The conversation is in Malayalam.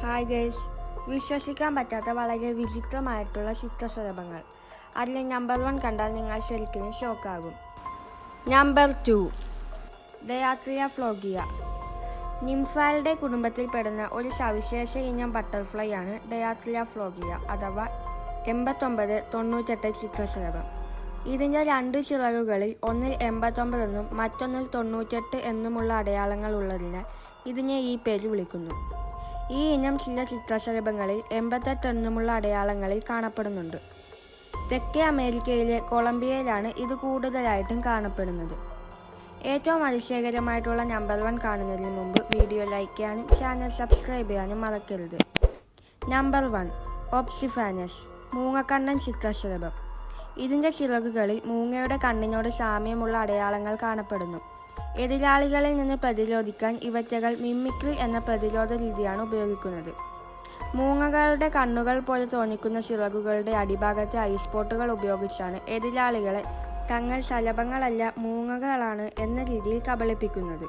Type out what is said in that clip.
ഹായ് ഗൈസ്, വിശ്വസിക്കാൻ പറ്റാത്ത വളരെ വിചിത്രമായിട്ടുള്ള ചിത്രശലഭങ്ങൾ. അതിൽ നമ്പർ 1 കണ്ടാൽ നിങ്ങൾ ശരിക്കും ഷോക്കാകും. നമ്പർ 2, ഡയാത്രിയ ഫ്ലോഗിയ. നിംഫാലിഡേ കുടുംബത്തിൽപ്പെടുന്ന ഒരു സവിശേഷ ഇനം ബട്ടർഫ്ലൈ ആണ് ഡയാത്രിയ ഫ്ലോഗിയ അഥവാ 8998 ചിത്രശലഭം. ഇതിൻ്റെ 2 ചിറകുകളിൽ ഒന്നിൽ 89 എന്നും മറ്റൊന്നിൽ 98 എന്നുമുള്ള അടയാളങ്ങൾ ഉള്ളതിനാൽ ഇതിനെ ഈ പേര് വിളിക്കുന്നു. ഈ ഇനം ചില ചിത്രശലഭങ്ങളിൽ 88 എന്നുമുള്ള അടയാളങ്ങളിൽ കാണപ്പെടുന്നുണ്ട്. തെക്കേ അമേരിക്കയിലെ കൊളംബിയയിലാണ് ഇത് കൂടുതലായിട്ടും കാണപ്പെടുന്നത്. ഏറ്റവും അതിശയകരമായിട്ടുള്ള നമ്പർ 1 കാണുന്നതിന് മുമ്പ് വീഡിയോ ലൈക്ക് ചെയ്യാനും ചാനൽ സബ്സ്ക്രൈബ് ചെയ്യാനും മറക്കരുത്. നമ്പർ 1, ഓപ്സിഫാനസ്, മൂങ്ങക്കണ്ണൻ ചിത്രശലഭം. ഇതിൻ്റെ ചിറകുകളിൽ മൂങ്ങയുടെ കണ്ണിനോട് സാമ്യമുള്ള അടയാളങ്ങൾ കാണപ്പെടുന്നു. എതിരാളികളിൽ നിന്ന് പ്രതിരോധിക്കാൻ ഇവറ്റകൾ മിമിക്രി എന്ന പ്രതിരോധ രീതിയാണ് ഉപയോഗിക്കുന്നത്. മൂങ്ങകളുടെ കണ്ണുകൾ പോലെ തോന്നിക്കുന്ന ചിറകുകളുടെ അടിഭാഗത്തെ ഐസ് സ്പോട്ടുകൾ ഉപയോഗിച്ചാണ് എതിരാളികളെ തങ്ങൾ ശലഭങ്ങളല്ല മൂങ്ങകളാണ് എന്ന രീതിയിൽ കബളിപ്പിക്കുന്നത്.